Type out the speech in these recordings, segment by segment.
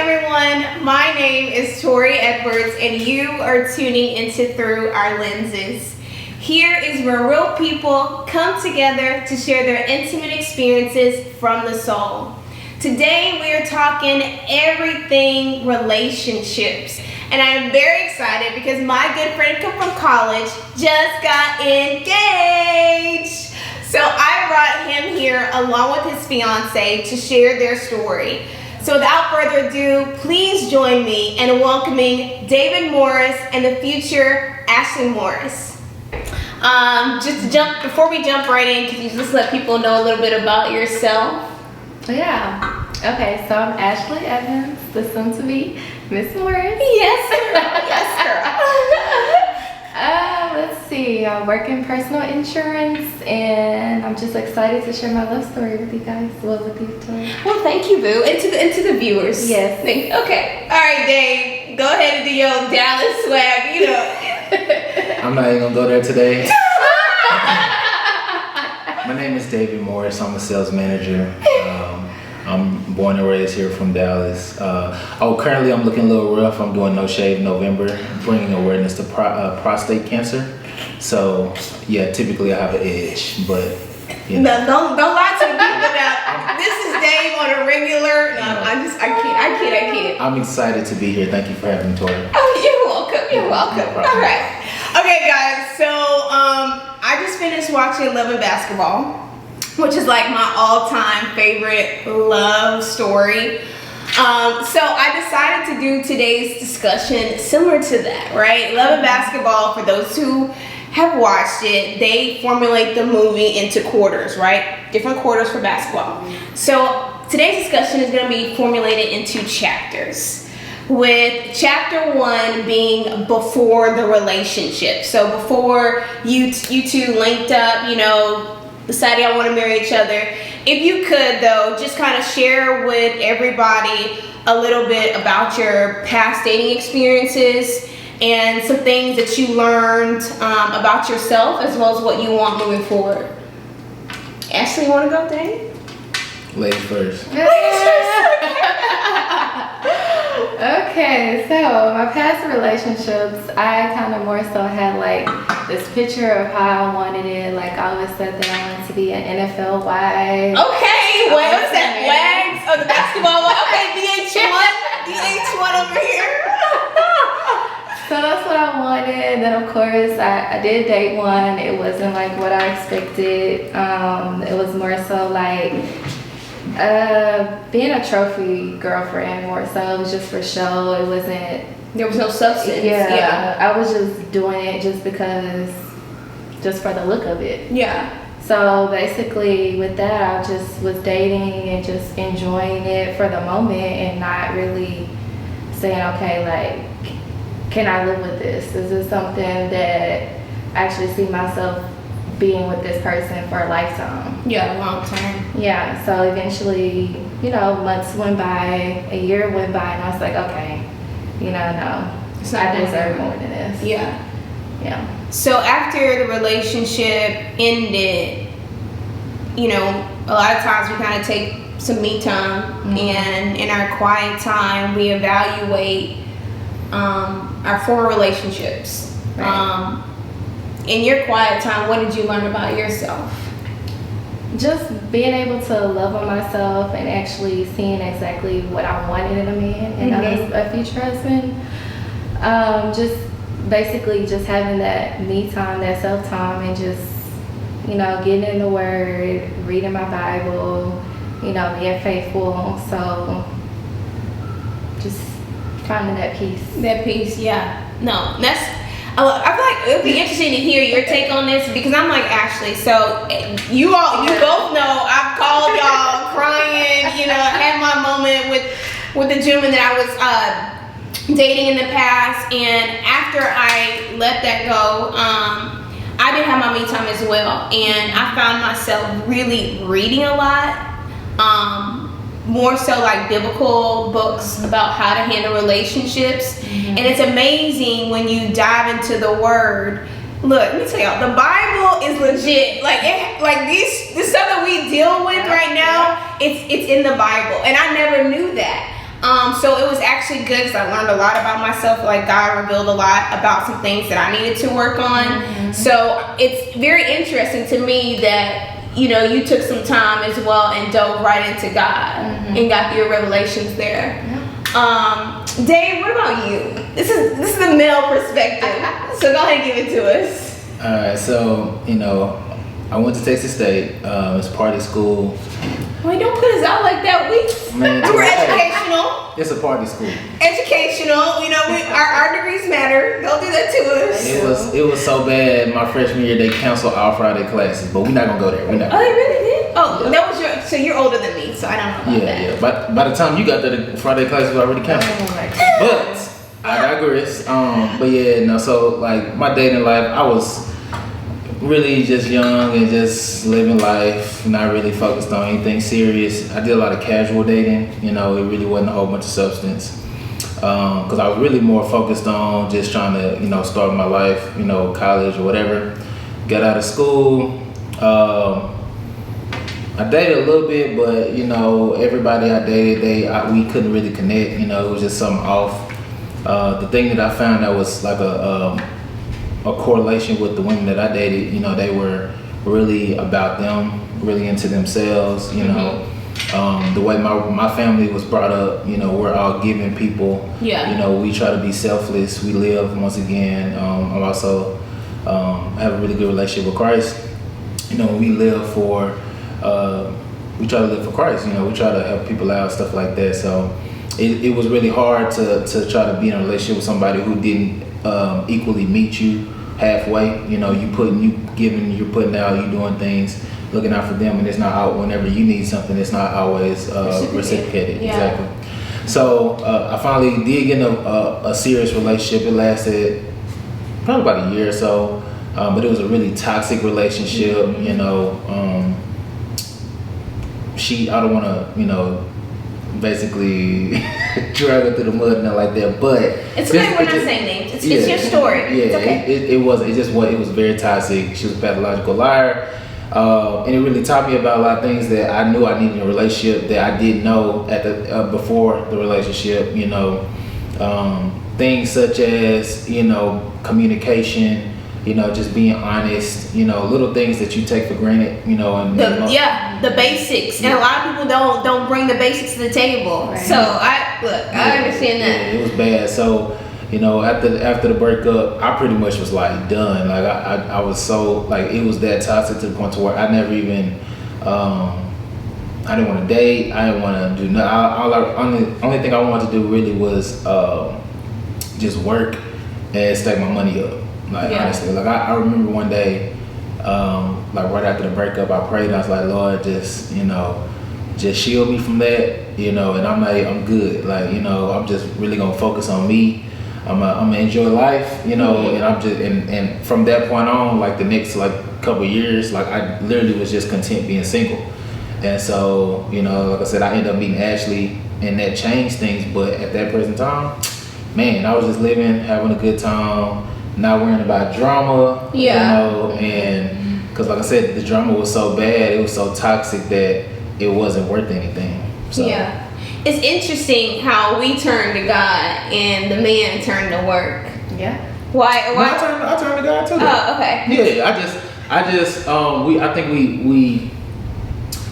everyone. My name is Tori Edwards, and you are tuning into Through Our Lenses. Here is where real people come together to share their intimate experiences from the soul. Today we are talking everything relationships. And I am very excited because my good friend from college just got engaged. So I brought him here along with his fiance to share their story. So without further ado, please join me in welcoming David Morris and the future Ashley Morris. Before we jump right in, could you just let people know a little bit about yourself? Yeah. Okay, so I'm Ashley Evans, the soon-to-be Miss Morris. Yes, girl. Yes, girl. Let's see. I work in personal insurance, and I'm just excited to share my love story with you guys. With you, Tori. Well, thank you, boo, and to the viewers. Yes. Okay. All right, Dave. Go ahead and do your Dallas swag. You know. I'm not even gonna go there today. My name is David Morris. I'm a sales manager. I'm born and raised here from Dallas. Currently I'm looking a little rough. I'm doing No Shave November, bringing awareness to prostate cancer. So yeah, typically I have an edge, but you know. No, don't lie to the people now. This is Dave on a regular. No, I kid. I'm excited to be here. Thank you for having me, Tori. Oh, you're welcome. You're welcome. No All right. Okay, guys. So I just finished watching Love and Basketball, which is like my all-time favorite love story. So I decided to do today's discussion similar to that, right? Love and Basketball, for those who have watched it, they formulate the movie into quarters, right? Different quarters for basketball. So today's discussion is going to be formulated into chapters, with chapter 1 being before the relationship. So before you two linked up, you know, deciding I want to marry each other. If you could, though, just kind of share with everybody a little bit about your past dating experiences and some things that you learned about yourself, as well as what you want moving forward. Ashley, you want to go, Dave? Ladies first. Okay, so my past relationships, I kind of more so had like this picture of how I wanted it. Like I always said that I wanted to be an NFL wife. Okay, what's that? Wags? Oh, the basketball one? Okay, DH1 over here. So that's what I wanted. Then of course I did date one. It wasn't like what I expected. It was more so like being a trophy girlfriend more so. It was just for show. It wasn't. There was no substance. Yeah. I was just doing it just for the look of it. Yeah. So basically with that, I just was dating and just enjoying it for the moment and not really saying, okay, like, can I live with this? Is this something that I actually see myself being with this person for a lifetime? Yeah, long term. Yeah, so eventually, you know, months went by, a year went by, and I was like, okay, you know, no, I deserve more than this. Yeah. Yeah. So after the relationship ended, you know, a lot of times we kind of take some me time, and in our quiet time, we evaluate our former relationships. Right. In your quiet time, what did you learn about yourself? Just being able to love on myself and actually seeing exactly what I wanted in a man and a future husband. Just basically just having that me time, that self time, and just, you know, getting in the Word, reading my Bible, you know, being faithful. So just finding that peace. That peace, yeah. No, I feel like it would be interesting to hear your take on this, because I'm like Ashley. So you both know I've called y'all crying. You know, I had my moment with the gentleman that I was dating in the past, and after I let that go, I did have my me time as well, and I found myself really reading a lot. More so like biblical books about how to handle relationships. And it's amazing when you dive into the Word. Look, let me tell y'all, the Bible is legit. This stuff that we deal with right now, it's in the Bible, and I never knew that. So it was actually good because I learned a lot about myself. Like God revealed a lot about some things that I needed to work on. So it's very interesting to me that, you know, you took some time as well and dove right into God and got your revelations there. Dave, what about you? This is the male perspective. So go ahead and give it to us. All right, so you know, I went to Texas State. It's party school. Wait, don't put us out like that. We're educational. It's a party school. Educational. You know, our degrees matter. Don't do that to us. It was so bad. My freshman year, they canceled all Friday classes, but we're not gonna go there. We're not. Oh, they really did? Oh, that was so you're older than me, so I don't know about that. Yeah. But by the time you got there, the Friday classes were already canceled. But I digress. But yeah, no. So like my dating life, I was really just young and just living life, not really focused on anything serious. I did a lot of casual dating. You know, it really wasn't a whole bunch of substance. Because I was really more focused on just trying to, you know, start my life, you know, college or whatever. Got out of school. I dated a little bit, but you know, everybody I dated, we couldn't really connect. You know, it was just something off. The thing that I found that was like a correlation with the women that I dated. You know, they were really about them, really into themselves. You know, the way my family was brought up. You know, we're all giving people. Yeah. You know, we try to be selfless. We live once again. I'm also have a really good relationship with Christ. You know, we live for. We try to live for Christ, you know, we try to help people out, stuff like that. So it was really hard to try to be in a relationship with somebody who didn't equally meet you halfway. You know, you're putting out, you doing things, looking out for them, and it's not out whenever you need something. It's not always reciprocated. Yeah. Exactly. So I finally did get in a serious relationship. It lasted probably about a year or so, but it was a really toxic relationship. You know. I don't want to, you know, basically drag her through the mud and nothing like that. But it's okay. We're not saying names. It's your story. Yeah, it's okay. It was very toxic. She was a pathological liar, and it really taught me about a lot of things that I knew I needed in a relationship that I didn't know at the before the relationship. You know, things such as, you know, communication. You know, just being honest, you know, little things that you take for granted, you know, and the basics. And a lot of people don't bring the basics to the table. Right. So I understand that. Yeah, it was bad. So, you know, after the breakup, I pretty much was like done. Like I was so, like, it was that toxic to the point to where I never even I didn't want to date. I didn't want to do nothing. Only thing I wanted to do really was just work and stack my money up. Like, honestly, like I remember one day, like right after the breakup, I prayed. I was like, Lord, just, you know, just shield me from that, you know. And I'm good. Like, you know, I'm just really gonna focus on me. I'm gonna enjoy life, you know. And I'm just and from that point on, like the next like couple years, like I literally was just content being single. And so, you know, like I said, I ended up meeting Ashley, and that changed things. But at that present time, man, I was just living, having a good time. Not worrying about drama, you know, and because like I said, the drama was so bad, it was so toxic that it wasn't worth anything. So. Yeah, it's interesting how we turn to God and the man turned to work. Yeah. Why? No, I turned to God too. Oh, okay. Yeah, I think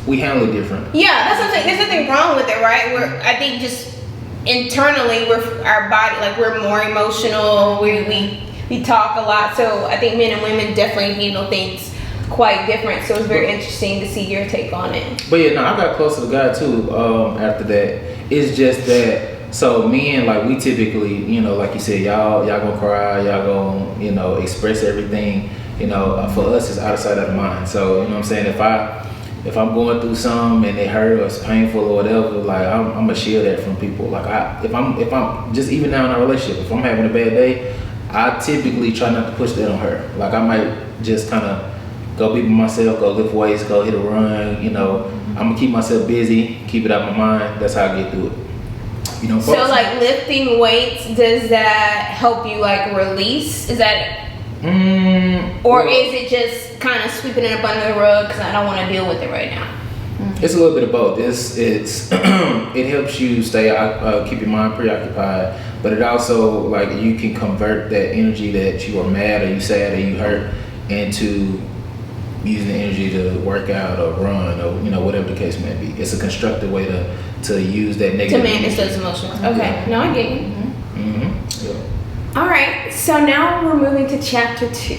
we handle it different. Yeah, that's what I'm saying. There's nothing wrong with it, right? I think just internally, our body, like we're more emotional. We talk a lot, so I think men and women definitely handle things quite different. So it's very interesting to see your take on it. But yeah, no, I got closer to God too. After that, it's just that. So men, like we typically, you know, like you said, y'all gonna cry, y'all gonna, you know, express everything. You know, for us, it's out of sight, out of mind. So you know what I'm saying. If I'm going through something and it hurt or it's painful or whatever, like I'm gonna shield that from people. Like if I'm just even now in our relationship, if I'm having a bad day, I typically try not to push that on her. Like I might just kind of go be with myself, go lift weights, go hit a run. You know, I'm gonna keep myself busy, keep it out of my mind. That's how I get through it. You know. So like lifting weights, does that help you like release? Is that, or is it just kind of sweeping it up under the rug because I don't want to deal with it right now? It's a little bit of both. It's it helps you stay keep your mind preoccupied, but it also like you can convert that energy that you are mad or you sad or you hurt into using the energy to work out or run or whatever the case may be. It's a constructive way to use that negative To manage energy. those emotions. Okay, no, I get you. Yeah. All right, so now we're moving to chapter 2.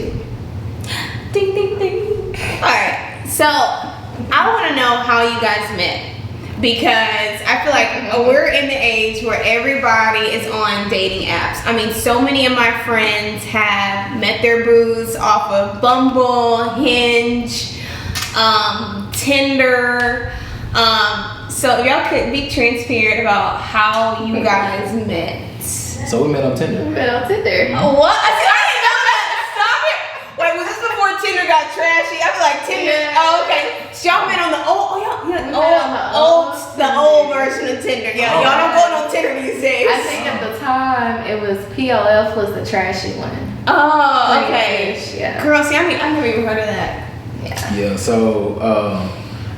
Ding, ding, ding. All right, so I want to know how you guys met, because I feel like we're in the age where everybody is on dating apps. I mean, so many of my friends have met their boos off of Bumble, Hinge, Tinder. So if y'all could be transparent about how you guys met. So we met on Tinder. Met on Tinder. What? I didn't know that. Stop it. Wait, was this before Tinder got trashy? I feel like Tinder. Yeah. Oh, okay. So y'all met on the old version of Tinder. Yeah, y'all don't go on Tinder these days. I think at the time it was PLF was the trashy one. Oh, okay. Yeah. Girl, see, I never even heard of that. Yeah. Yeah. So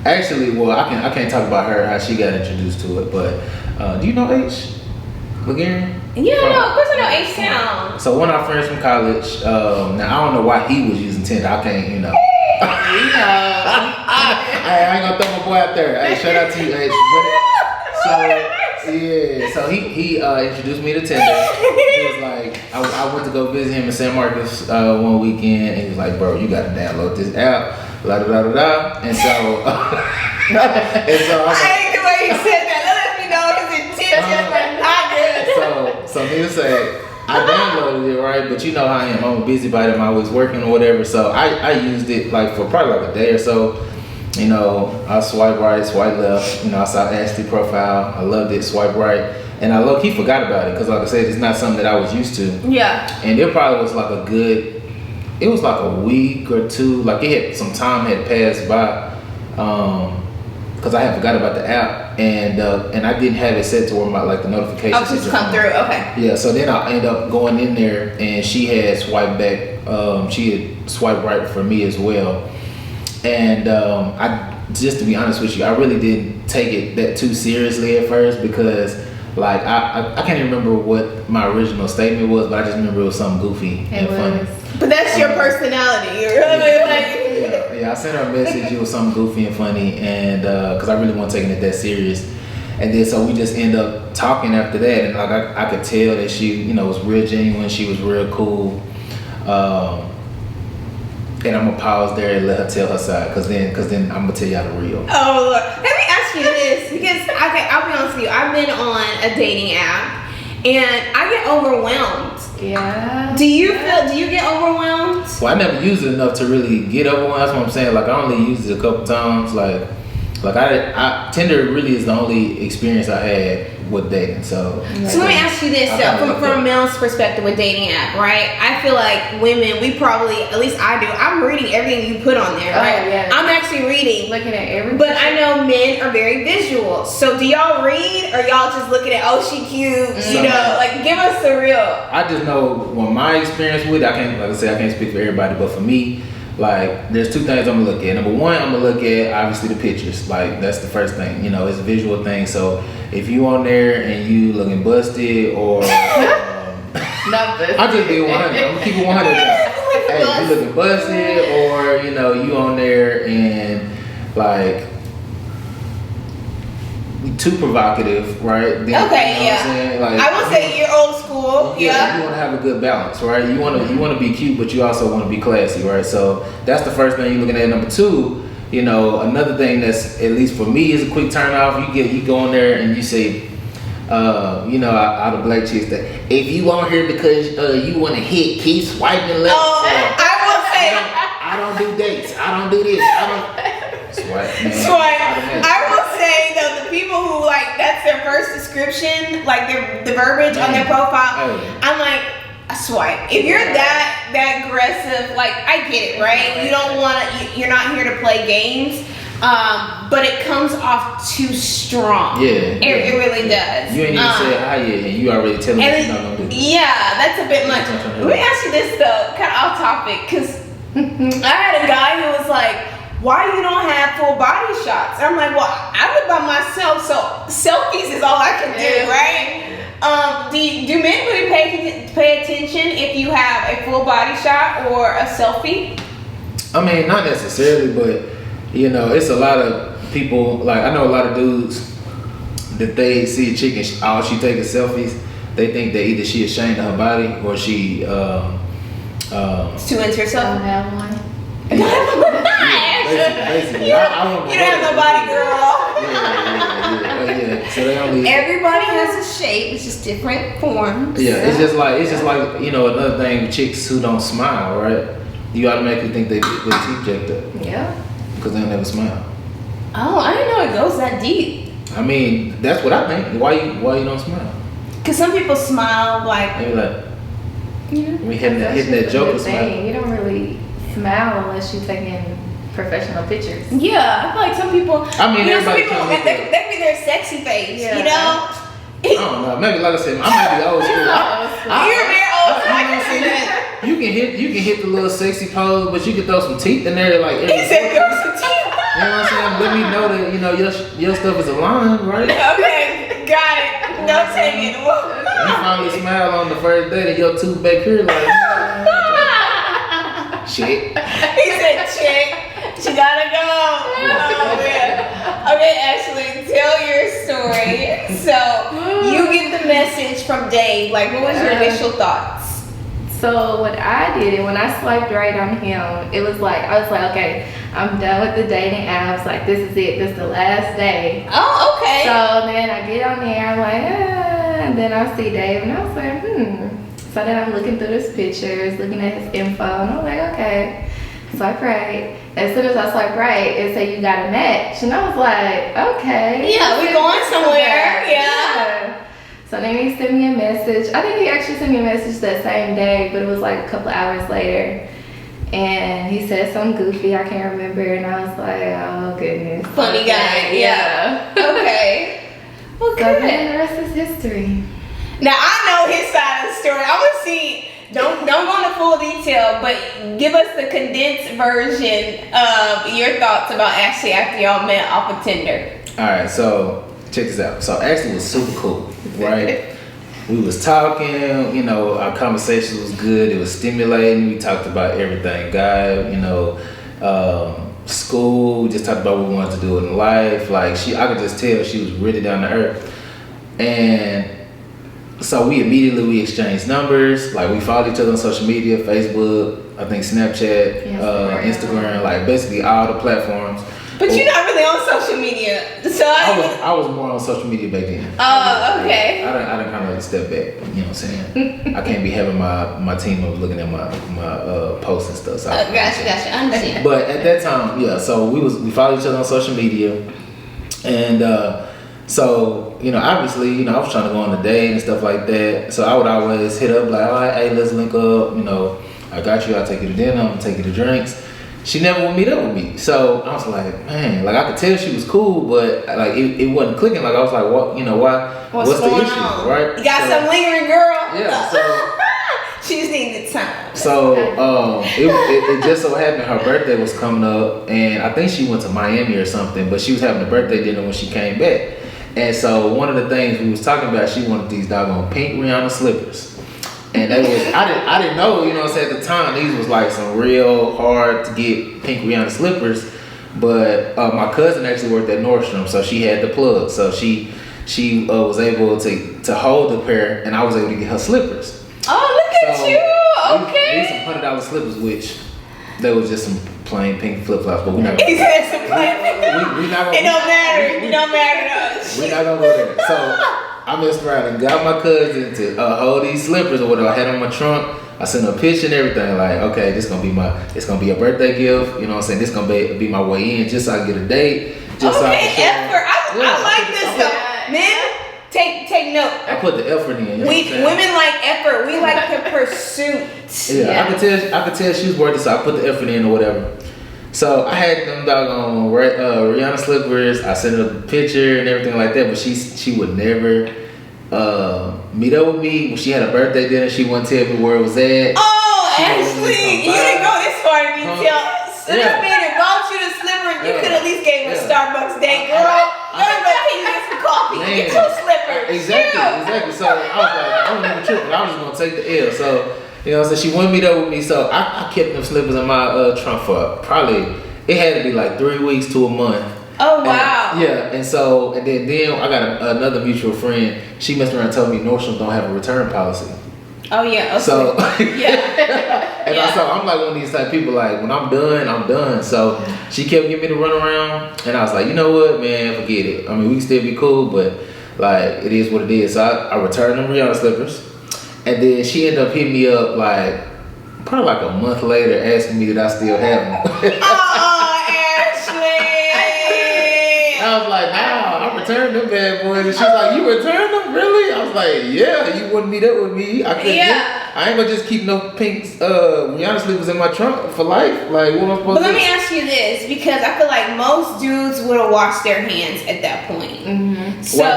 actually, well, I can't talk about her how she got introduced to it, but do you know H? Bulgarian? Yeah, no, of course I know H-Town. So one of our friends from college, now I don't know why he was using Tinder. I can't, We know. Hey, I ain't gonna throw my boy out there. Hey, shout out to you, H. So he introduced me to Tinder. He was like, I went to go visit him in San Marcos one weekend, and he was like, bro, you gotta download this app, la da da da da. And so, I was I hate the way you said that. That lets me know his intentions were not good. So needless to say, I downloaded it, right? But you know how I am. I'm a busybody. I'm always working or whatever. So I used it like for probably like a day or so. I swipe right, swipe left. I saw Ashley profile. I loved it. Swipe right, and I low key forgot about it because, like I said, it's not something that I was used to. Yeah. And it probably was like it was like a week or two. Like it had some time had passed by. Because I had forgot about the app, and I didn't have it set to where the notifications. Oh, just come through. Okay. Yeah, so then I ended up going in there, and she had swiped back. She had swiped right for me as well, and I just to be honest with you, I really didn't take it that too seriously at first because I can't even remember what my original statement was, but I just remember it was something goofy and funny. But that's your personality. You know what I mean? Yeah, I sent her a message. It was something goofy and funny, and because I really wasn't taking it that serious. And then so we just end up talking after that, and I could tell that she, was real genuine. She was real cool. And I'm gonna pause there and let her tell her side, cause then I'm gonna tell y'all the real. Oh Lord, let me ask you this, because I'll be honest with you. I've been on a dating app, and I get overwhelmed. Yeah. Do you get overwhelmed? Well, I never used it enough to really get overwhelmed. That's what I'm saying. I only used it a couple times. I Tinder really is the only experience I had with dating. So let me ask you this though, from a male's perspective with dating app, right? I feel like women, we probably, at least I do, I'm reading everything you put on there, right? Oh, yeah. I'm actually reading. Looking at everything. But I know men are very visual. So do y'all read, or y'all just looking at, oh, she cute, give us the real. I just know when my experience with it, I can't speak for everybody, but for me, there's two things I'm gonna look at. Number one, I'm gonna look at obviously the pictures. That's the first thing. It's a visual thing. So if you on there and you looking busted or not busted. I'll just be 100. I'm gonna keep it 100. Hey, you looking busted or you on there and too provocative, right? Then, okay, I will say you're old school. Yeah. You want to have a good balance, right? You want to be cute, but you also want to be classy, right? So that's the first thing you're looking at. Number two, another thing that's at least for me is a quick turn off. You go on there and you say, out of black chicks that if you on here because you want to hit, keep swiping left. Oh, I will say I don't do dates. I don't do this. I don't swipe. Man. Swipe. I will say though, the people who that's their first description, the verbiage on their profile. Oh. I'm like, swipe. If you're that aggressive, I get it, right? You don't want to. You're not here to play games. But it comes off too strong. Yeah. It really does. You ain't even said hi yet, and you already telling me you're not gonna do this. Yeah, that's a bit much. Let me ask you this though, kind of off topic, because I had a guy who was like, why you don't have full body shots? I'm like, well, I live by myself, so selfies is all I can do, right? Do men really pay attention if you have a full body shot or a selfie? I mean, not necessarily, but you know, it's a lot of people. Like I know a lot of dudes that they see a chick and all she taking selfies. They think that either she ashamed of her body or she It's too into herself. Don't have one. basically, You don't have no body, girl. Yeah. So they only. Everybody has a shape. It's just different forms. Yeah, it's just like you know, another thing. Chicks who don't smile, right? You automatically think they with teeth jacked up Yeah. because they'll never smile. Oh, I didn't know it goes that deep. I mean, that's what I think. Why you don't smile? Cause some people smile like, Maybe like you know. we hitting That's that just a joker good smile. thing. You don't really smile unless you're taking professional pictures. Yeah, I feel like some people. I mean, you know, some everybody people can look that could be their sexy face. Yeah. You know. I don't know. Maybe like I said, I might be old school. You're very old. I can see that. You can hit the little sexy pose, but you can throw some teeth in there like. He said there was some teeth. You know what I'm saying? Let me know that you know your stuff is aligned, right? Okay, got it. No taking. You finally smile on the first day that your tooth back here like shit. He said, "Chick, she gotta go." Oh man. Okay, Ashley, tell your story. So you get the message from Dave. Like, what was your initial thoughts? So what I did, when I swiped right on him, it was like, I was like, okay, I'm done with the dating apps. Like, this is it. This is the last day. Oh, okay. So then I get on there, I'm like, and then I see Dave, and I was like, So then I'm looking through his pictures, looking at his info, and I'm like, okay, swipe right. As soon as I swipe right, it said you got a match, and I was like, okay. Yeah, we're going somewhere. Yeah. So then he sent me a message. I think he actually sent me a message that same day, but it was like a couple hours later. And he said something goofy, I can't remember, and I was like, oh goodness. Funny guy. Yeah. Okay. Well, So good. then the rest is history. Now I know his side of the story. I want to see. Don't go into full detail, but give us the condensed version of your thoughts about Ashley after y'all met off of Tinder. All right, so check this out. So Ashley was super cool, right? We was talking, you know, our conversation was good. It was stimulating. We talked about everything, God, you know, school. We just talked about what we wanted to do in life. Like I could just tell she was really down to earth. And so we exchanged numbers. Like we followed each other on social media, Facebook, I think Snapchat, Instagram, like basically all the platforms. But you're not really on social media, so I was more on social media back then. Oh, okay. I done kind of step back. You know what I'm saying? I can't be having my team members looking at my posts and stuff. So Gotcha. I understand. But at that time, yeah. So we followed each other on social media, and so you know, obviously, you know, I was trying to go on a date and stuff like that. So I would always hit up like, all right, hey, let's link up. You know, I got you. I'll take you to dinner. I'm gonna take you to drinks. She never would meet up with me. So I was like, man, like I could tell she was cool, but like it wasn't clicking. Like I was like, what, you know, what's the going issue, on? right? You got some lingering, girl. Yeah. So she just needed time. So it just so happened her birthday was coming up, and I think she went to Miami or something, but she was having a birthday dinner when she came back. And so one of the things we was talking about, she wanted these doggone pink Rihanna slippers. And they was I didn't know, you know what I'm saying, at the time these was like some real hard to get pink Rihanna slippers. But my cousin actually worked at Nordstrom, so she had the plug. So she was able to hold the pair, and I was able to get her slippers. Oh, look at you! Okay. These some $100 slippers, which they was just some plain pink flip flops, but we're not. He said some plain. We not gonna. It don't matter. It don't matter to us. We're not gonna go there. So I messed around and got my cousin to hold these slippers or whatever I had on my trunk. I sent her a picture and everything. Like, okay, it's gonna be a birthday gift. You know what I'm saying? This gonna be my way in, just so I can get a date. Just so I can show effort. I like this stuff, man. Take note. I put the effort in. You know Women like effort. We like the pursuit. Yeah, I could tell she was worth it, so I put the effort in or whatever. So I had them doggone Rihanna slippers. I sent her the picture and everything like that, but she would never meet up with me. When she had a birthday dinner, she wouldn't tell me where it was at. Oh, Ashley, you didn't go this far in detail. So Yeah. this man that bought you the slippers Starbucks date, girl. Can you get some coffee? Man. Get your slippers. Exactly. So I was like, I wasn't even tripping. I was just gonna take the L. So, you know, so she wouldn't meet up with me. So I kept them slippers in my trunk for probably, it had to be like 3 weeks to a month. Oh wow. And then I got another mutual friend. She messed around and told me Nordstrom don't have a return policy. Oh yeah. Okay. So yeah. and I'm like one of these type of people, like when I'm done, I'm done. So she kept giving me the runaround, and I was like, you know what, man, forget it. I mean, we can still be cool, but like it is what it is. So I returned them Rihanna slippers, and then she ended up hitting me up like probably like a month later, asking me that I still have them. Oh, Ashley. I was like, nah, I returned them bad boys. And she's like, you returned them? Really? I was like, yeah, you wouldn't meet up with me. I couldn't. Yeah. I ain't gonna just keep no pink Rihanna slippers in my trunk for life. Like, what am I supposed But to let do? me ask you this, because I feel like most dudes would have washed their hands at that point. So, Well, I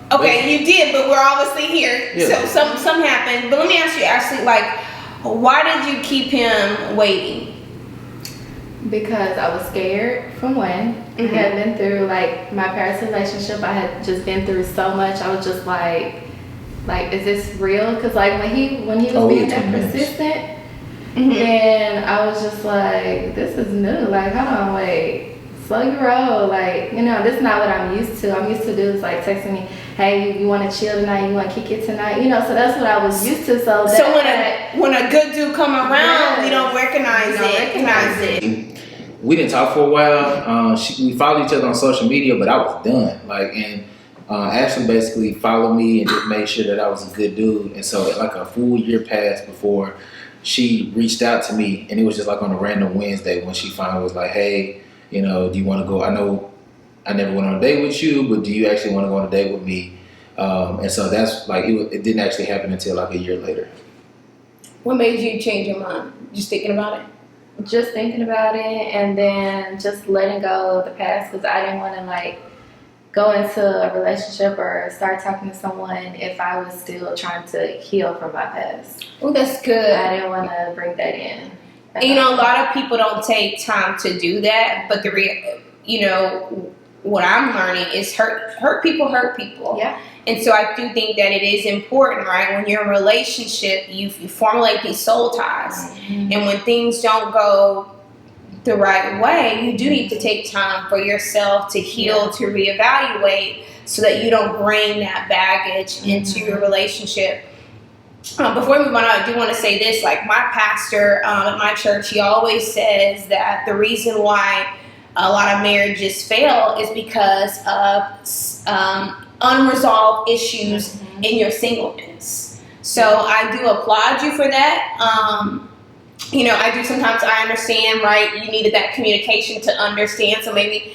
did. okay, you did, but we're obviously here. Yeah. So some happened. But let me ask you, Ashley, like, why did you keep him waiting? Because I was scared, from one. I had been through, like, my past relationship. I had just been through so much. I was just like, is this real? Because, like, when he was being that persistent, then I was just like, this is new. Like, hold on, wait. Slow your roll. Like, you know, this is not what I'm used to. I'm used to dudes, like, texting me, hey, you want to chill tonight? You want to kick it tonight? You know, so that's what I was used to. So when a good dude come around, we don't recognize it. We didn't talk for a while. We followed each other on social media, but I was done. Like, and Ashley basically followed me and just made sure that I was a good dude. And so, like a full year passed before she reached out to me, and it was just like on a random Wednesday when she finally was like, "Hey, you know, do you want to go? I know I never went on a date with you, but do you actually want to go on a date with me?" And so that's like it didn't actually happen until like a year later. What made you change your mind? Just thinking about it? Just thinking about it, and then just letting go of the past, because I didn't want to like go into a relationship or start talking to someone if I was still trying to heal from my past. Oh, that's good. I didn't want to bring that in. And, you know, a lot of people don't take time to do that, but what I'm learning is hurt people hurt people. Yeah. And so I do think that it is important, right? When you're in a relationship, you formulate these soul ties. And when things don't go the right way, you do need to take time for yourself to heal, to reevaluate, so that you don't bring that baggage into your relationship. Before we move on, I do want to say this. Like, my pastor at my church, he always says that the reason why a lot of marriages fail is because of unresolved issues in your singleness. So I do applaud you for that. I do sometimes, I understand, right? You needed that communication to understand. So maybe,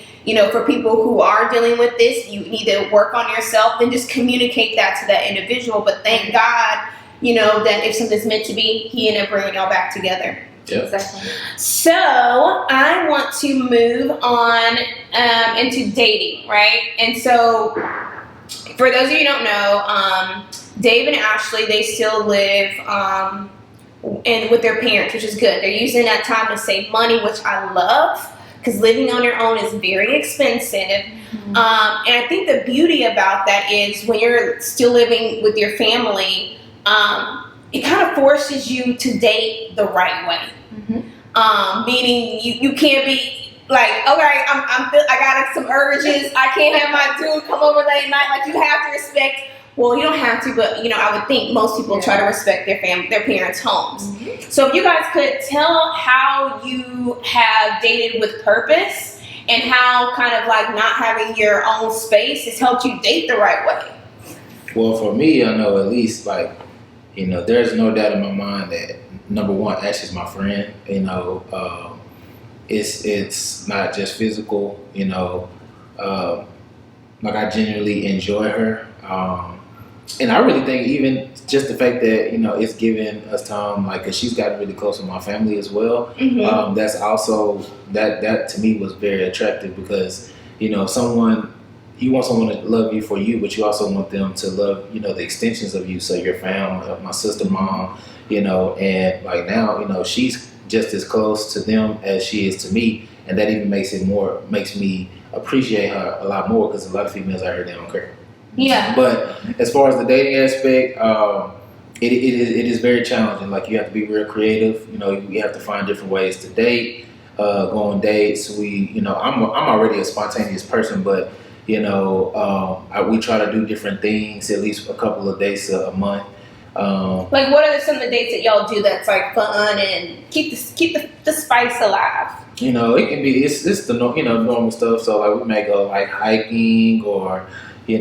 for people who are dealing with this, you need to work on yourself and just communicate that to that individual. But thank God, that if something's meant to be, he ended up bringing y'all back together. Yep. Exactly. So I want to move on into dating, right? And so for those of you who don't know, Dave and Ashley, they still live with their parents, which is good. They're using that time to save money, which I love, because living on your own is very expensive. And I think the beauty about that is when you're still living with your family, it kind of forces you to date the right way. Meaning you can't be like, okay, I got some urges. I can't have my dude come over late at night. Like, you have to respect. Well, you don't have to, but I would think most people try to respect their parents' homes. So if you guys could tell how you have dated with purpose and how kind of like not having your own space has helped you date the right way. Well, for me, I know at least like, there's no doubt in my mind that number one, Ashley's my friend. It's not just physical. Like, I genuinely enjoy her. And I really think even just the fact that, it's given us time, like, cause she's gotten really close with my family as well. That's also, that to me was very attractive because, you want someone to love you for you, but you also want them to love, the extensions of you. So your family, my sister, mom, and like now, she's just as close to them as she is to me. And that even makes me appreciate her a lot more because a lot of females out here they don't care. Yeah. But as far as the dating aspect, it is very challenging. Like you have to be real creative. You know, you have to find different ways to date, go on dates. I'm already a spontaneous person, but we try to do different things, at least a couple of dates a month. Like, what are some of the dates that y'all do that's like fun and keep the spice alive? You know, it can be it's the normal stuff. So like we may go like hiking or. We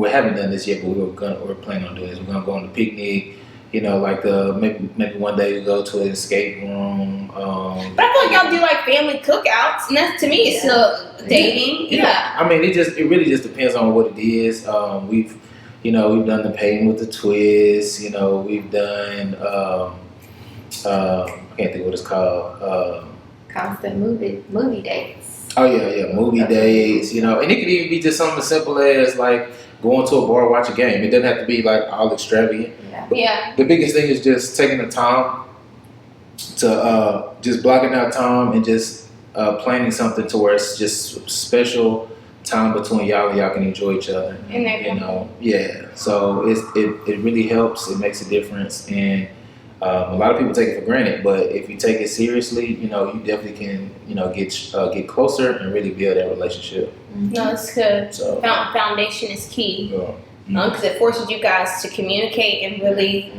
haven't done this yet, but we're planning on doing this. We're gonna go on a picnic. Maybe one day we go to an escape room. But I feel like y'all do like family cookouts, and that to me is still dating. Yeah. I mean, it really just depends on what it is. We've done the painting with the twist. We've done I can't think what it's called. Constant movie dates. Oh yeah, movie dates, and it could even be just something as simple as like going to a bar, watch a game. It doesn't have to be like all extravagant. Yeah. The biggest thing is just taking the time to just blocking out time and just planning something to where it's just special time between y'all and y'all can enjoy each other. Yeah. So it really helps. It makes a difference, and a lot of people take it for granted. But if you take it seriously, you definitely can get closer and really build that relationship. No, that's good. So Foundation is key. Yeah. Because it forces you guys to communicate and really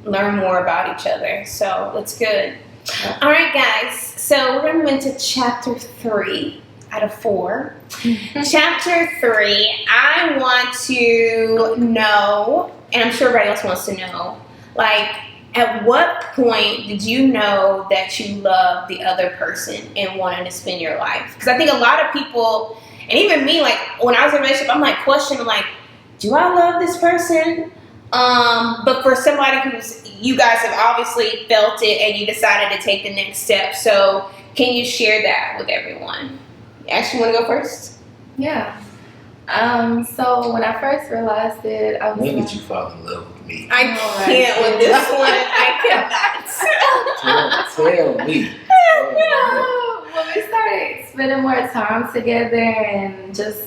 learn more about each other. So that's good. Yeah. All right, guys. So we're going to move into chapter 3 out of 4. Chapter 3, I want to know, and I'm sure everybody else wants to know, like, at what point did you know that you loved the other person and wanted to spend your life? Because I think a lot of people, and even me, like, when I was in a relationship, I'm like questioning, like, do I love this person? But for somebody you guys have obviously felt it and you decided to take the next step. So can you share that with everyone? Ash, you want to go first? Yeah. So when I first realized it, I was when did you fall in love with me? I can't with this one. I cannot. Tell me. When we started spending more time together and just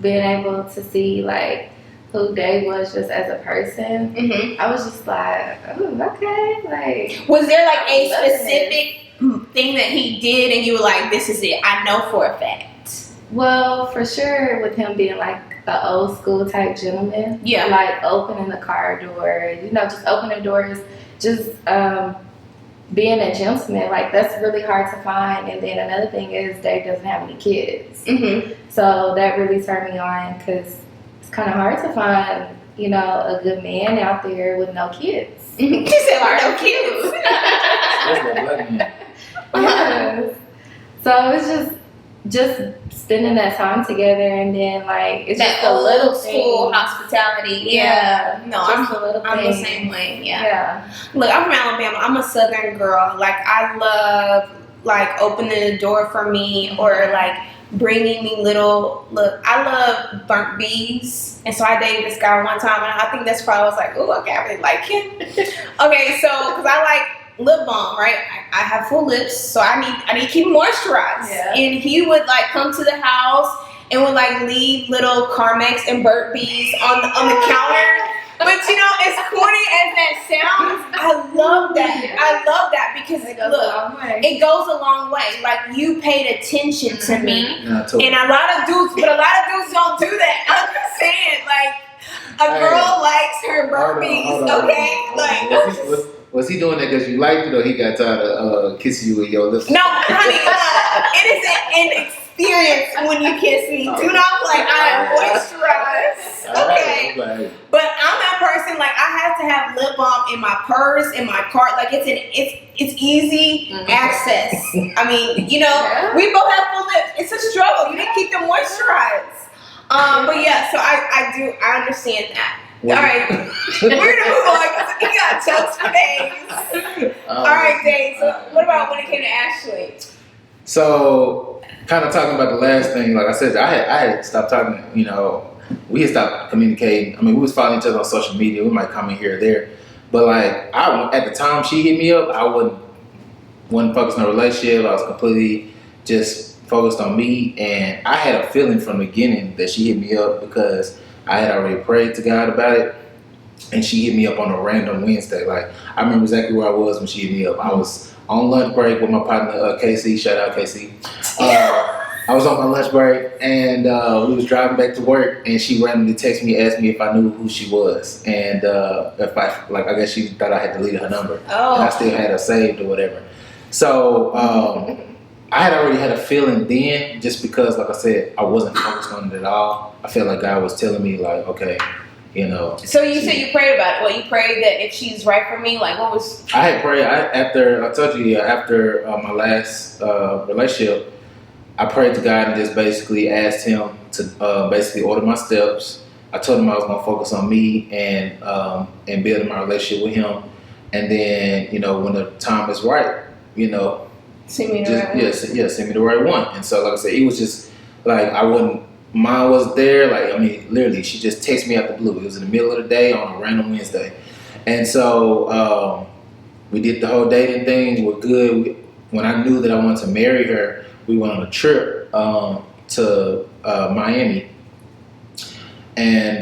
being able to see like who Dave was just as a person, I was just like, oh, okay. Like, was there like a specific thing that he did and you were like, this is it, I know for a fact? Well, for sure, with him being like an old school type gentleman, like opening the car door, just opening doors, just being a gentleman, like that's really hard to find. And then another thing is Dave doesn't have any kids, so that really turned me on because it's kind of hard to find, a good man out there with no kids. She said, no kids. Yes. So it's just spending that time together, and then like it's that just a little school thing. Hospitality. Yeah. No, I'm the same way. Yeah. Look, I'm from Alabama. I'm a Southern girl. Like I love like opening the door for me or like bringing me I love burnt bees, and so I dated this guy one time, and I think that's probably I was like, okay, I really like him. Okay, so because I like lip balm, right? I have full lips, so I need to keep moisturized. Yeah. And he would like come to the house and would like leave little Carmex and burnt bees on the counter. But as corny as that sounds, I love that. I love that because it goes a long way. Like you paid attention to me, and a lot of dudes don't do that. I'm just saying, like a girl likes her burnt bees, okay? Like. Was he doing that because you liked it, or he got tired of kissing you with your lips? No, honey, it is an experience when you kiss me. Do not like I am moisturized, okay? Right. But I'm that person. Like I have to have lip balm in my purse, in my cart. Like it's easy access. I mean, we both have full lips. It's a struggle. You need to keep them moisturized. But yeah, so I understand that. All right, we're gonna move on because we got jokes for days. All right, Dave. So, what about when it came to Ashley? So, kind of talking about the last thing, like I said, I had stopped talking. We had stopped communicating. I mean, we was following each other on social media. We might come in here or there, but like at the time she hit me up, I wasn't focused on a relationship. I was completely just focused on me, and I had a feeling from the beginning that she hit me up because I had already prayed to God about it, and she hit me up on a random Wednesday. Like, I remember exactly where I was when she hit me up. I was on lunch break with my partner KC. Shout out KC. I was on my lunch break, and we was driving back to work, and she randomly texted me, asked me if I knew who she was, and if I guess she thought I had deleted her number, and I still had her saved or whatever. So I had already had a feeling then, just because, like I said, I wasn't focused on it at all. I felt like God was telling me, like, okay, you know. So you said you prayed about it. Well, you prayed that if she's right for me, like what was? I had prayed after my last relationship. I prayed to God and just basically asked Him to basically order my steps. I told Him I was gonna focus on me and building my relationship with Him, and then when the time is right, Send me the right one. Send me the right one. And so, like I said, it was just like mine was there. Like, I mean, literally, she just texted me out the blue. It was in the middle of the day on a random Wednesday, and so we did the whole dating thing. We're good. When I knew that I wanted to marry her, we went on a trip to Miami, and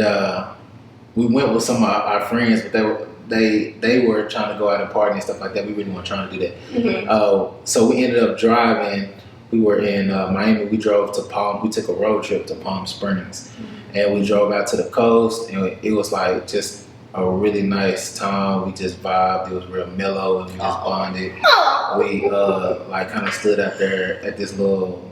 we went with some of our friends, but they were trying to go out and party and stuff like that. We really weren't trying to do that. Mm-hmm. So we ended up driving. We were in Miami. We drove to we took a road trip to Palm Springs, and we drove out to the coast, and it was like just a really nice time. We just vibed. It was real mellow, and we just bonded. We like kind of stood out there at this little,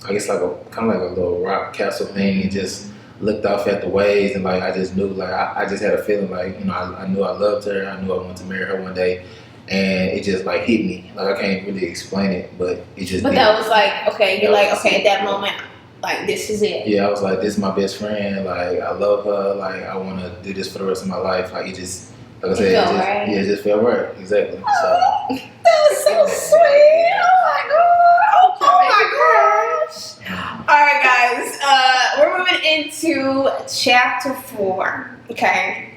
I guess like a little rock castle thing, and just looked off at the waves, and like I just knew, like I just had a feeling like I knew I loved her. I knew I wanted to marry her one day, and it just like hit me. Like I can't really explain it, but it just. But that was like okay. You're like okay at that moment. Like this is it. Yeah, I was like, this is my best friend. Like I love her. Like I want to do this for the rest of my life. Like it just, like I said, it just felt right. Exactly. So. That was so sweet. Oh my gosh. All right, guys. We're moving into chapter 4. Okay.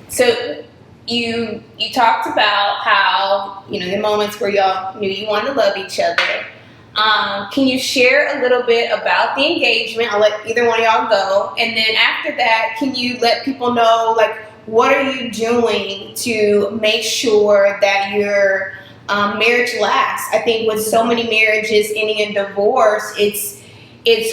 So you talked about how the moments where y'all knew you wanted to love each other. Can you share a little bit about the engagement? I'll let either one of y'all go. And then after that, can you let people know, like, what are you doing to make sure that your marriage lasts? I think with so many marriages ending in divorce, it's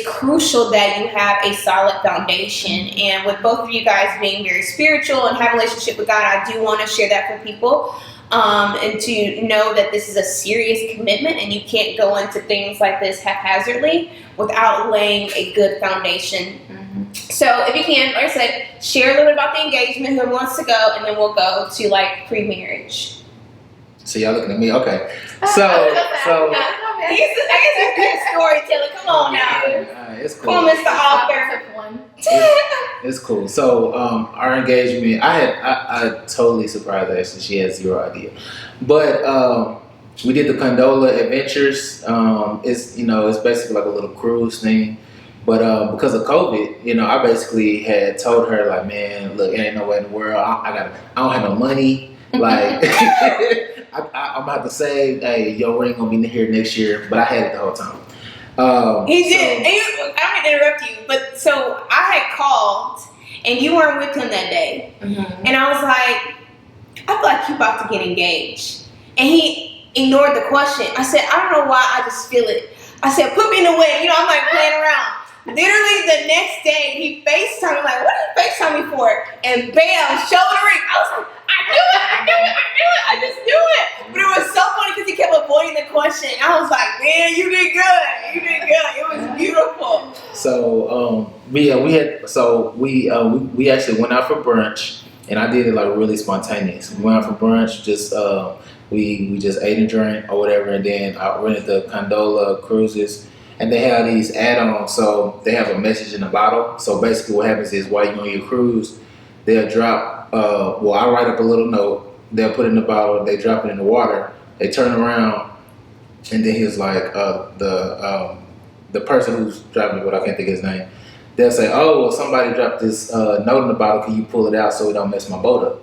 crucial that you have a solid foundation. And with both of you guys being very spiritual and have a relationship with God, I do want to share that for people. And to know that this is a serious commitment and you can't go into things like this haphazardly without laying a good foundation. Mm-hmm. So if you can, like I said, share a little bit about the engagement, whoever wants to go, and then we'll go to like pre-marriage. So y'all looking at me? Okay. So I guess it's good storytelling. Come on now. It's cool. Come on, Mr. Author. It's cool. So our engagement, I totally surprised her. Actually, she has zero idea. But we did the Condola Adventures. It's basically like a little cruise thing. But because of COVID, I basically had told her like, man, look, it ain't no way in the world. I don't have no money. Like I'm about to say, hey, your ring gonna be here next year, but I had it the whole time. He did. I don't mean to interrupt you, but so I had called and you weren't with him that day, and I was like, I feel like you about to get engaged, and he ignored the question. I said, I don't know why, I just feel it. I said, put me in the wedding. I'm like playing around. Literally the next day, he FaceTimed me like, what did he FaceTime me for? And bam, shoulder ring. I was like, I knew it. I just knew it. But it was so funny because he kept avoiding the question. I was like, man, you did good. It was beautiful. So, we actually went out for brunch, and I did it like really spontaneous. We went out for brunch, just we just ate and drank or whatever, and then I rented the Condola cruises. And they have these add-ons, so they have a message in the bottle. So basically what happens is while you're on your cruise, they'll drop, I write up a little note, they'll put it in the bottle, they drop it in the water, they turn around, and then he's like, the person who's driving the boat, I can't think of his name, they'll say, oh, well, somebody dropped this note in the bottle, can you pull it out so it don't mess my boat up?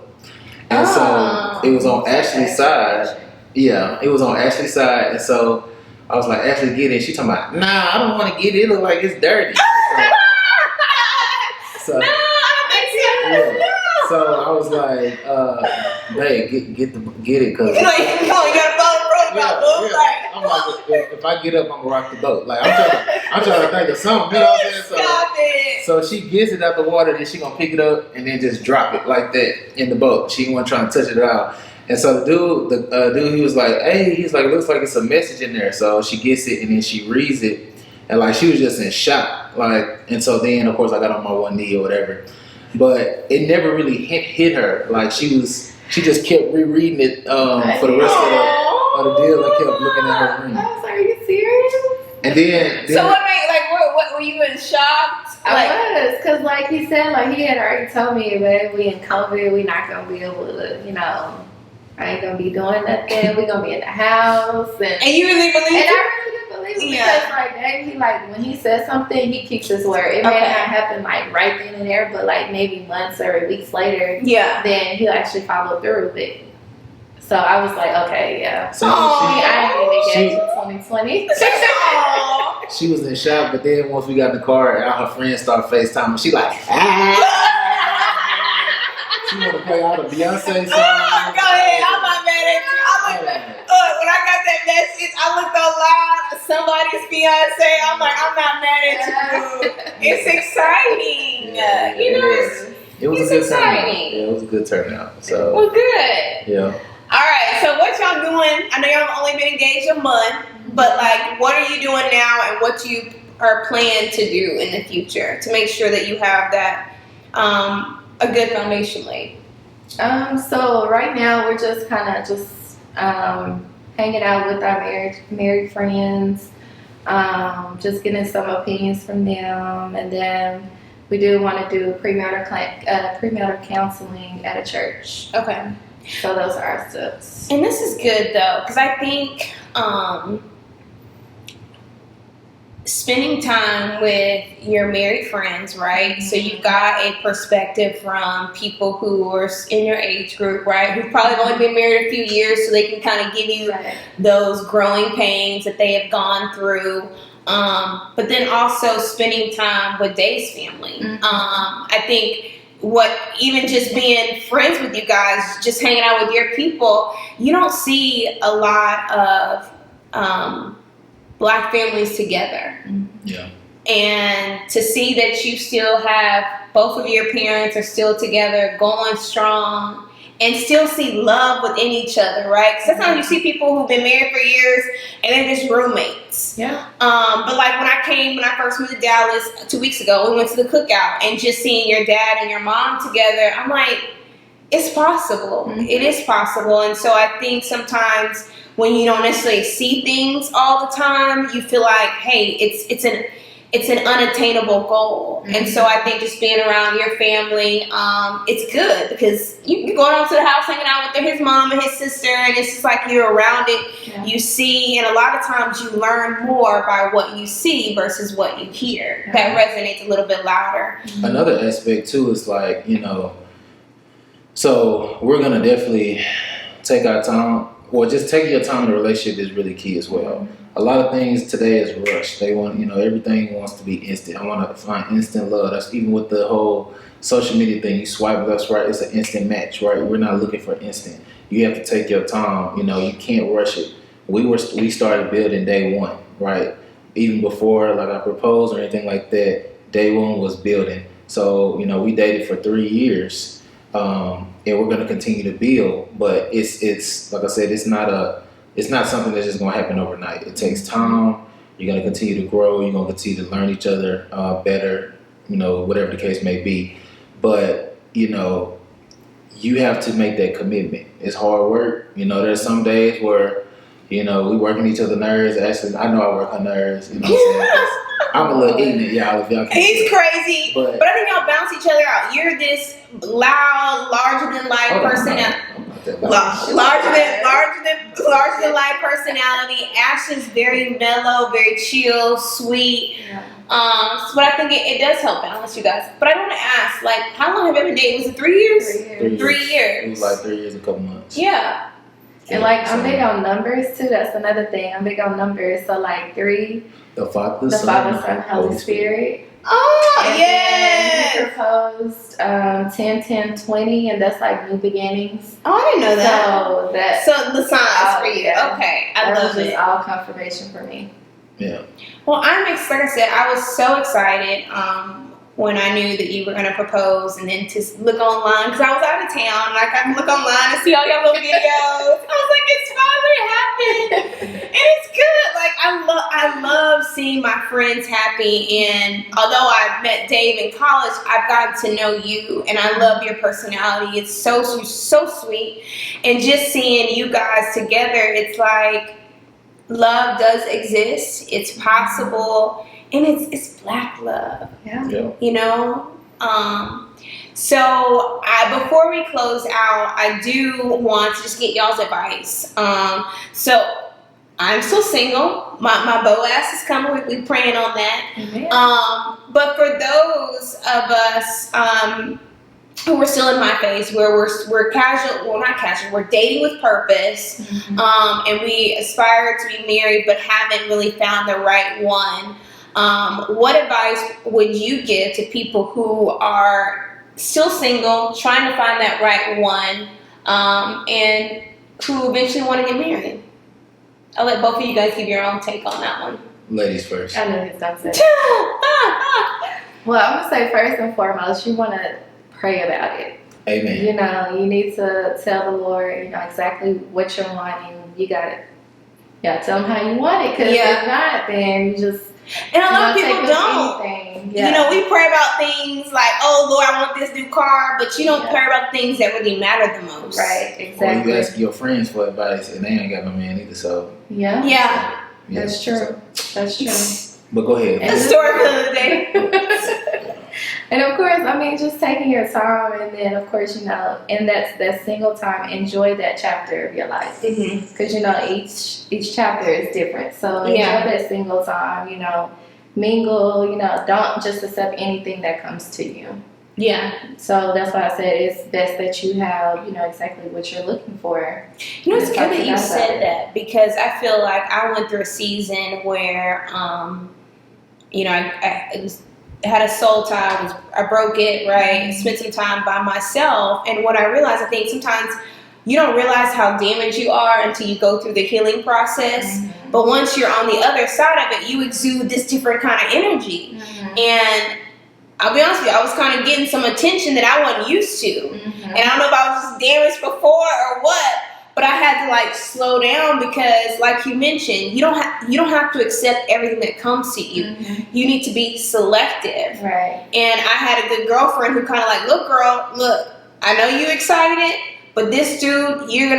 And so it was on Ashley's side. Yeah, it was on Ashley's side, and so I was like, Ashley, get it. She talking about, nah, I don't want to get it. It look like it's dirty. So, No, I don't think so. yeah. So I was like, babe, get it, cause You gotta follow the protocol, boo. Like, I'm like, if I get up, I'm gonna rock the boat. Like I'm trying to think of something. You know what I'm saying? stop it. So she gets it out the water, then she gonna pick it up and then just drop it like that in the boat. She wasn't trying to touch it out. And so the dude, he was like, hey, he's like, it looks like it's a message in there. So she gets it and then she reads it, and like she was just in shock. Like, and so then of course I got on my one knee or whatever, but it never really hit her. Like she just kept rereading it for the rest of the deal and kept looking at her ring. I was like, are you serious? And then So what made, like, what were you in shock? Like, I was, cause like he said, like he had already told me, babe, we in COVID, we not gonna be able to, you know, I ain't gonna be doing nothing. We gonna be in the house, and you really believe and it? I really did believe it because like Dave, he like when he says something, he keeps his word. It may not happen like right then and there, but like maybe months or weeks later, Yeah. then he'll actually follow through with it. So I was like, okay, yeah. So I ain't even get to 2020. she was in shock, but then once we got in the car, all her friends started FaceTiming. She like, she want to play all the Beyonce songs. Go ahead, I'm not mad at you. When I got that message, I looked online, somebody's Beyonce. I'm like, I'm not mad at you. It's exciting. You know, it was it's a good exciting. turnout. Yeah, it was a good turnout. So well, good. yeah. All right, so what y'all doing? I know y'all have only been engaged a month, but like, what are you doing now, and what you are planning to do in the future to make sure that you have that a good foundation laid? So right now we're just kind of hanging out with our married friends, just getting some opinions from them, and then we do want to do premarital counseling at a church. Okay. So those are our steps. And this is good though, because I think spending time with your married friends, right? So you've got a perspective from people who are in your age group, right? Who've probably only been married a few years, so they can kind of give you those growing pains that they have gone through. But then also spending time with Dave's family. I think even just being friends with you guys, just hanging out with your people, you don't see a lot of Black families together. Yeah. And to see that you still have both of your parents are still together, going strong, and still see love within each other, right? Because sometimes you see people who've been married for years and they're just roommates. Yeah. But like when I first moved to Dallas 2 weeks ago, we went to the cookout, and just seeing your dad and your mom together, I'm like, it's possible. It is possible. And so I think sometimes when you don't necessarily see things all the time, you feel like, hey, it's an unattainable goal. And so I think just being around your family, it's good because you go down to the house hanging out with his mom and his sister, and it's just like you're around it. Yeah. You see, and a lot of times you learn more by what you see versus what you hear. Yeah. That resonates a little bit louder. Another aspect too is like, so we're gonna definitely take our time. Well, just taking your time in a relationship is really key as well. A lot of things today is rushed. They want, everything wants to be instant. I want to find instant love. That's even with the whole social media thing. You swipe left, right, it's an instant match, right? We're not looking for instant. You have to take your time. You can't rush it. We started building day one, right? Even before like I proposed or anything like that, day one was building. So, we dated for 3 years. And we're going to continue to build, but it's like I said, it's not something that's just going to happen overnight. It takes time. You're going to continue to grow. You're going to continue to learn each other better, whatever the case may be. But, you have to make that commitment. It's hard work. There's some days where, we working each other's nerves. Actually, I know I work on nerves. You know what I'm saying? I'm a little ignorant, y'all. If y'all He's crazy, but I think y'all balance each other out. You're this loud, larger than life personality. Larger than life personality. Ashley's very mellow, very chill, sweet. Yeah. But I think it does help balance you guys. But I want to ask, like, how long have you been dating? Was it 3 years? 3 years. 3 years. It was like 3 years, a couple months. Yeah. And like I'm big on numbers too. That's another thing. I'm big on numbers. So like 3, The Father, the Father, Son, Holy Spirit. Oh, And yes. then he proposed 10, 10, 20, and that's like new beginnings. Oh, I didn't know that. So that So the signs for you. yeah. Okay, I that love was it. just all confirmation for me. Yeah. Well, like I said, I was so excited when I knew that you were going to propose, and then to look online, because I was out of town, and I got to look online and see all your little videos. I was like, it's finally happened, and it's good. Like I love seeing my friends happy, and although I met Dave in college, I've gotten to know you, and I love your personality. It's so sweet, and just seeing you guys together, it's like, love does exist. It's possible, and it's Black love. Yeah. You know. So before we close out, I do want to just get y'all's advice. So I'm still single. My Boaz is coming. We praying on that. Mm-hmm. But for those of us who are still in my phase where we're casual, well, not casual, we're dating with purpose, Mm-hmm. and we aspire to be married but haven't really found the right one. What advice would you give to people who are still single, trying to find that right one, and who eventually want to get married? I'll let both of you guys give your own take on that one. Ladies first. I know he's gonna say. Well, I'm gonna say first and foremost, you want to pray about it. Amen. You know, you need to tell the Lord, you know, exactly what you're wanting. You gotta tell him how you want it. Because if not, then you just And a lot of people don't. Yeah. You know, we pray about things like, oh Lord, I want this new car, but you don't pray about things that really matter the most. Right, Or exactly. you ask your friends for advice, and they ain't got no man either. So Yeah. Yeah. That's true. That's true. But go ahead. The story of the day. And of course, I mean, just taking your time, and then of course, you know, in that single time, enjoy that chapter of your life, because you know each chapter is different. So enjoy that single time. You know, mingle. You know, don't just accept anything that comes to you. Yeah. So that's why I said it's best that you have, you know, exactly what you're looking for. You know, it's good that you said that, because I feel like I went through a season where, you know, I had a soul tie. I broke it, right? Spent some time by myself. And what I realized, I think sometimes you don't realize how damaged you are until you go through the healing process. Mm-hmm. But once you're on the other side of it, you exude this different kind of energy. Mm-hmm. And I'll be honest with you, I was kind of getting some attention that I wasn't used to. Mm-hmm. And I don't know if I was just damaged before or what, but I had to like slow down, because like you mentioned, you don't have to accept everything that comes to you. Mm-hmm. You need to be selective. Right. And I had a good girlfriend who kind of like, look girl, look, I know you excited, but this dude, you're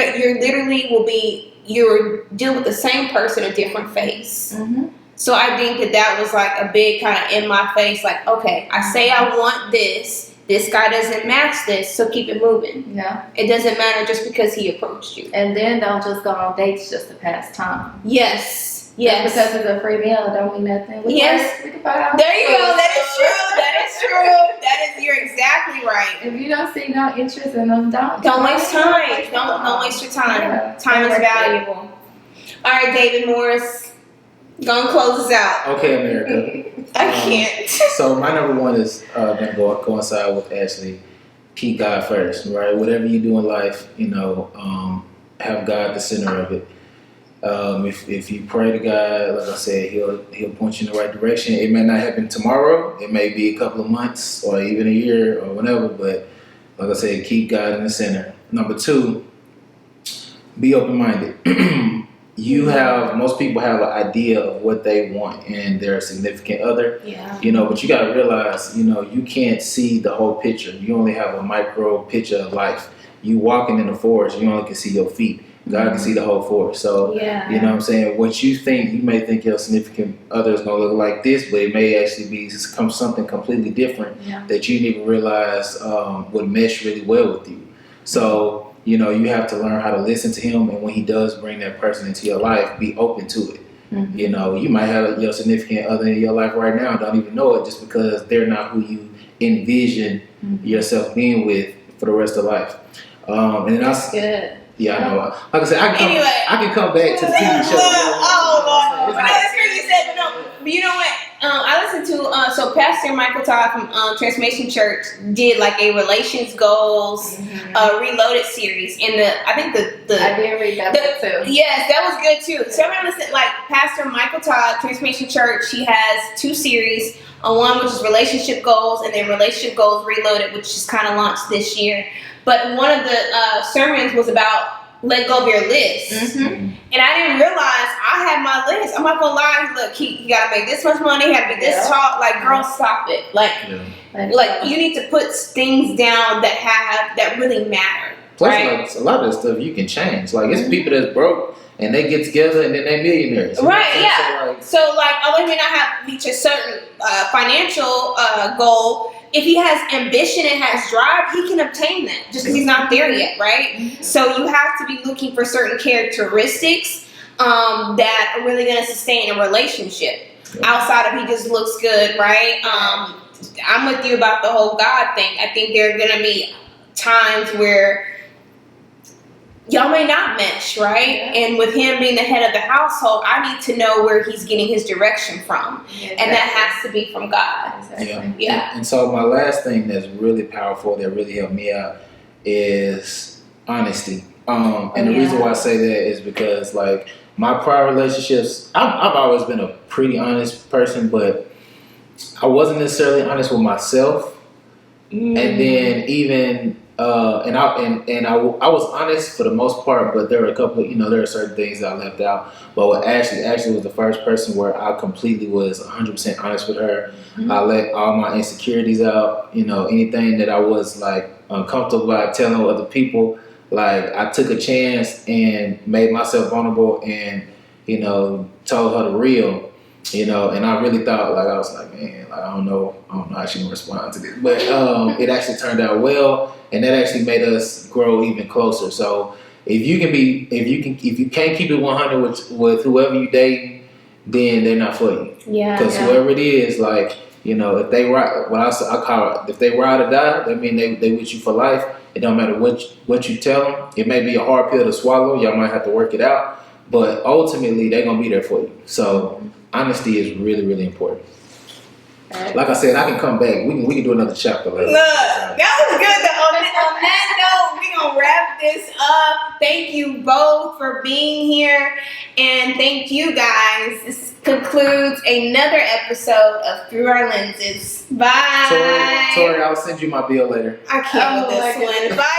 dealing with the same person, a different face. Mm-hmm. So I think that was like a big kind of in my face, like, okay, I say I want this. This guy doesn't match this, so keep it moving. Yeah. It doesn't matter just because he approached you. And then don't just go on dates just to pass time. Yes. Just because it's a free meal don't mean nothing. We can find out. There you go. That is true. That is true. You're exactly right. If you don't see no interest in them, don't waste time. Don't waste your time. Yeah. Time is valuable. All right, David Morris, gonna close us out. Okay, America. I can't. So my number one is gonna coincide with Ashley. Keep God first, right? Whatever you do in life, you know, have God the center of it. If you pray to God, like I said, He'll point you in the right direction. It may not happen tomorrow. It may be a couple of months or even a year or whatever. But like I said, keep God in the center. Number two, be open-minded. Most people have an idea of what they want in their significant other. Yeah. You know, but you got to realize, you know, you can't see the whole picture. You only have a micro picture of life. You walking in the forest, you only can see your feet. God can see the whole forest. So, you know what I'm saying? What you may think your significant other is going to look like this, but it may actually be something completely different that you didn't even realize would mesh really well with you. So, you know, you have to learn how to listen to him, and when he does bring that person into your life, be open to it. Mm-hmm. You know, you might have your significant other in your life right now, don't even know it, just because they're not who you envision yourself being with for the rest of life. And That's good. Yeah, I know. Like I said, Anyway. I can come back to the TV show. Oh, Lord. But no, that's crazy you said, but no. But you know what? I listened to, so Pastor Michael Todd from Transformation Church did like a relations goals reloaded series. And I think the I did read that book too. Yes, that was good too. So I'm listening, like Pastor Michael Todd, Transformation Church, he has 2 series. One which is relationship goals, and then relationship goals reloaded, which just kind of launched this year. But one of the sermons was about let go of your list. And I didn't realize I had my list. I'm not gonna lie. Look, you gotta make this much money. You gotta be this tall. Like, girl, stop it. Like you need to put things down that really matter. Plus, right? like, a lot of this stuff you can change. Like, it's people that's broke and they get together and then they millionaires. Right? Yeah. So like, although he may not have reached a certain financial goal, if he has ambition and has drive, he can obtain that just because he's not there yet, right? So you have to be looking for certain characteristics that are really going to sustain a relationship outside of he just looks good, right? I'm with you about the whole God thing. I think there are going to be times where y'all may not mesh, right? And with him being the head of the household, I need to know where he's getting his direction from. And that has to be from God. Yeah. And so my last thing that's really powerful that really helped me out is honesty. And the reason why I say that is because, like, my prior relationships, I've always been a pretty honest person, but I wasn't necessarily honest with myself. And then even I was honest for the most part, but there were a couple, there are certain things that I left out. But with Ashley was the first person where I completely was 100% honest with her. I let all my insecurities out, anything that I was like uncomfortable about telling other people. Like, I took a chance and made myself vulnerable and, told her the real. And I really thought, like, I was like, man, like, I don't know how she gonna respond to this, but it actually turned out well, and that actually made us grow even closer. So if you can't keep it 100 with whoever you date, then they're not for you. Yeah. Because whoever it is, like, if they ride, I call it, if they ride or die, that mean they with you for life. It don't matter what you tell them. It may be a hard pill to swallow. Y'all might have to work it out, but ultimately they're gonna be there for you. So honesty is really, really important. Like I said, I can come back. We can do another chapter later. Look, that was good. On that note, we're going to wrap this up. Thank you both for being here. And thank you guys. This concludes another episode of Through Our Lenses. Bye. Tori, I'll send you my bill later. I can't with this one. Bye.